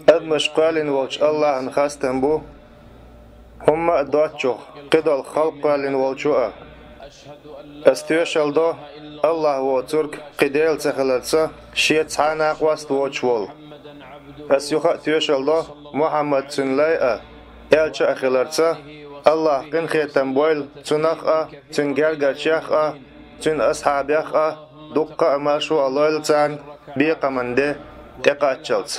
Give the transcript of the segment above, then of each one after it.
أدمش قالن والش الله نخستن بو هم أدواتشو قد الخلق قالن والشوء استيوشل دو الله وترك قديل تخلصه شيت حانا قواست وچول اسيوخ تيوشل دو محمد سنلاي elçi axilarsa Allah qin xetam boyl tsunaq tsun gergerchaq tsun ashabaq duqqa amashu aloylsan bi qamande teqachals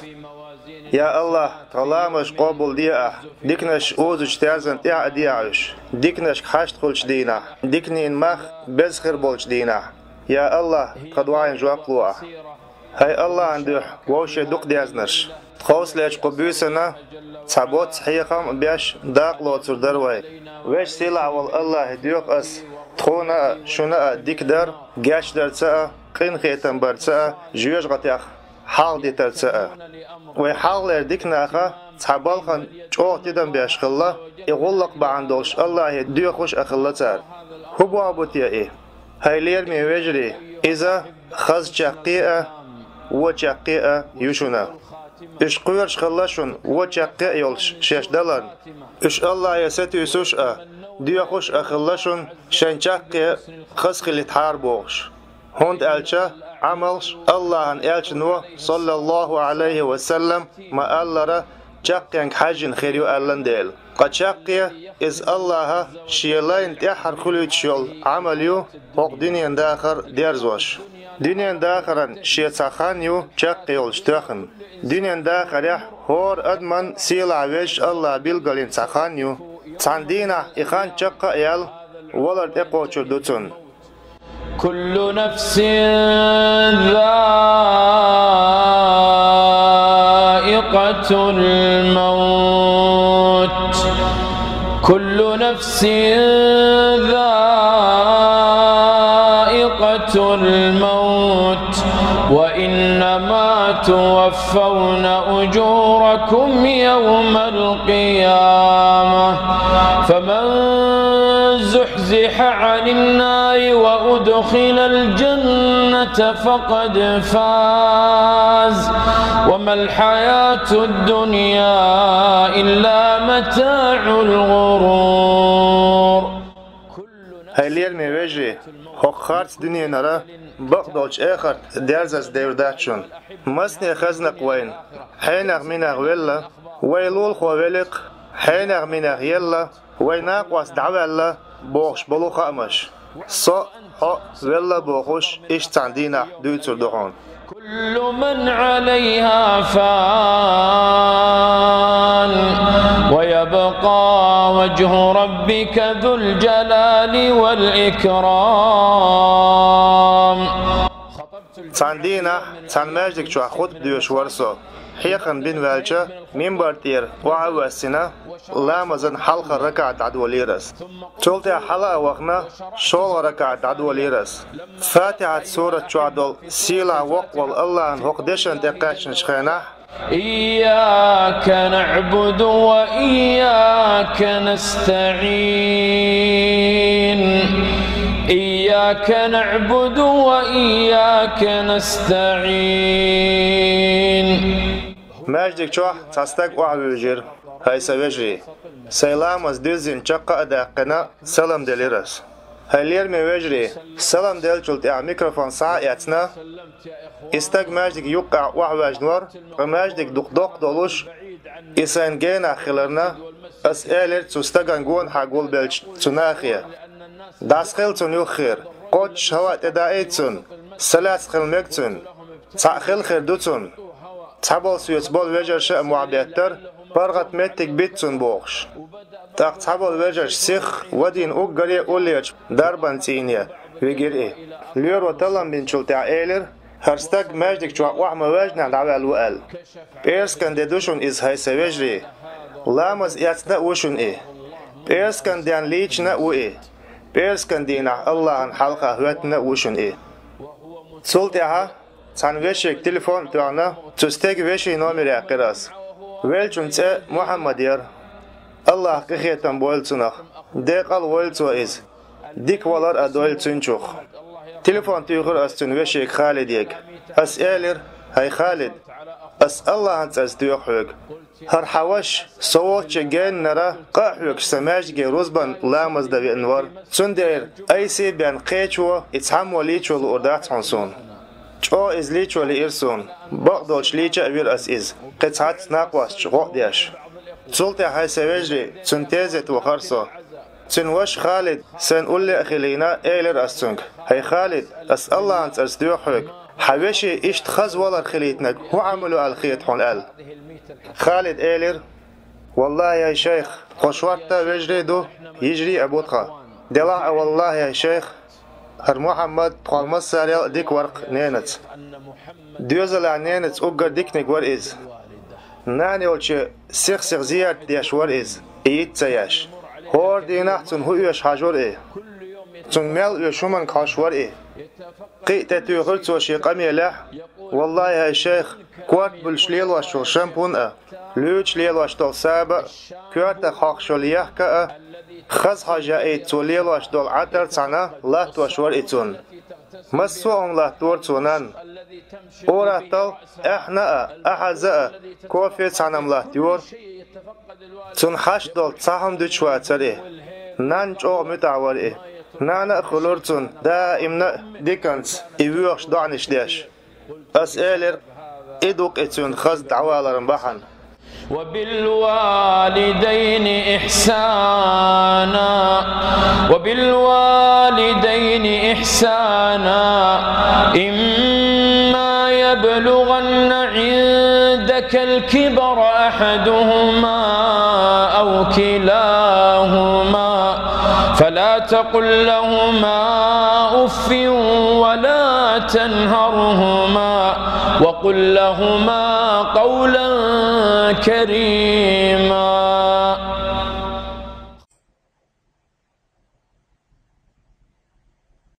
ya Allah talamash qabul dia diknash ozuch tazan i'diash diknash khasht qulch dina diknin mach bezkhir bolch dina ya Allah qadwayn jwaqlu'a hay Allah anduh woshe duq diaznash خوصلش قبيسنا ثبات حيقام بيش داقلو تردروي ويش سيلا والله ديوق اس تخونا شنا ديكدر جاش درسا قين خيتم برسا جيوش غتيخ حال دي ترسا وي حال ديكنا اخا ثبالخن چوخ ديدم بيش خلا يغلق باندوش الله ديوقش اخلا تار هو ابوتيا ايه هايلير مي وجري اذا خز جقيئه وجقيئه يشنا إش قيرش خلاشون وجاقة يولش شش دلار إش الله يسات يسوش ديوخش أخلاشون شنجاقة خسخ اللي تحاربوش هند ألشا عملش الله عن ألش نو صلى الله عليه وسلم ما ألرا جاقة حاجن خيريو ألن ديل قد جاقة إز الله شيلين تحر خلوت شول عمليو وق دنيا داخر ديرزوش دنيا داخرن شيتساخان يو جاقة يولش تاخن دنيا داخله هور أدمن سيلا ويش الله بيلغلين سخانيو تاندينا إخان شقا يال ولد إقوشو دوتون كل نفس ذائقة الموت كل نفس ذائقة الموت وإنما توفون أجوركم يوم القيامة فمن زحزح عن النار وأدخل الجنة فقد فاز وما الحياة الدنيا إلا متاع الغرور هايلير ميوجي خارت دنيا نرى بقدوش آخر درزز ديرداتشون مسني خزنق وين حينغ منغ ويلا ويلول خوالق حينغ منغ يلا ويناق واس دعوالله بوخش بلو خامش صا ويلا بوخش إيش تاندينا دوتر دخون كل من عليها فان ويبقى وجه ربك ذو الجلال والإكرام تاندينا تانماجدك شو خود ديوش ورسو حيقن بين والجا منبرتير وعواسنا لامزن حلقة ركعة عدوليرس تولتي حلقة وقنا شول ركعة عدوليرس فاتحة سورة شعدول سيلا وقوال الله هقدشن دقاشن شخينا إياك نعبد وإياك نستعين إياك نعبد وإياك نستعين ماجدك شوح تستق وعوجر هاي سويجري سلام از دزين چقا اداقنا سلام دليرس هايلير ميوجري سلام دل جلت ميكروفون ساعتنا استق ماجدك يقع وعواج نور وماجدك دق دولوش إسان جينا خلرنا أسئلة تستقن جون حقول بلش تناخية داسخل تنيو خير قدش هوات ادائتون سلاس خل مكتون تأخل خير دوتون تابل سويت بول وجر شأ معبيتر برغت متك بيتون بوخش تاق تابل وجر سيخ ودين اوغري اوليج دربان تينيا ويجر ايه لير وطلم بين شلتع ايلر هرستاق ماجدك جوا وحما واجنا دعوة الوال بيرس كان ديدوشون إز هاي سويجري لامز ياتنا وشون ايه بيرس كان ديان ليجنا و ايه بيرس كان دينا الله عن حلقة هواتنا وشون ايه سلطعها تان وشيك تليفون توانا تستيق وشي نومري اقراس ويلچون تي محمد ير الله قخيتن بويلتونخ ديقال ويلتو إز ديك والار أدويل تنشوخ تليفون تيغر أستن وشيك خالد يك أسئلر هاي خالد أس الله أنت أستيوحك هر حوش صوت جين نرى قاحوك سماج جي روزبان لامز دا بأنوار سندير أي سي بأن قيتشو اتحم وليتشو الأردات عنصون جو إزليتشو لإرسون بقدوش ليتشا أبير أس إز قطعات ناقواش شغوق دياش سلطة هاي سواجري سنتيزت وخرصو سنوش خالد سنقول لي أخيلينا إيلر أستونك هاي خالد أس الله أنت أستيوحك حوشي إشت خز ولا خليتنك هو عملوا الخيط حون قال خالد إيلر والله يا شيخ خوشوارتا وجري دو يجري أبوتخا دلع والله يا شيخ هر محمد قالمس ساريال ديك ورق نينت ديوزل عن نينت أقر ديكنك ور إز ناني ولش سيخ زياد دياش ور إز إيت سياش هور ديناح تن هو يش حاجور إيه تن ميل يشومن كاشور إيه قيت تيغلت وشي قمي لح والله يا شيخ كوات بالشليل واشتول شامبون لوش ليل واشتول سابع كوات خاق شوليح كأ خز حاجة ايت توليل واشتول عطر تانا لا توشور ايتون مسوهم لا تور تونان اوراتو احنا احزاء كوفي تانا ملاتيور تون حشدول تاهم دوشواتر ايه نانج او متعور ايه نانا خلورتون دائما ديكانس إيوش دعنش ليش أسئلر إدوك إتون خز دعوالر بحن وبالوالدين إحسانا إما يبلغن عندك الكبر أحدهما أو كلاهما فلا تقل لهما أف ولا تنهرهما وقل لهما قولا كريما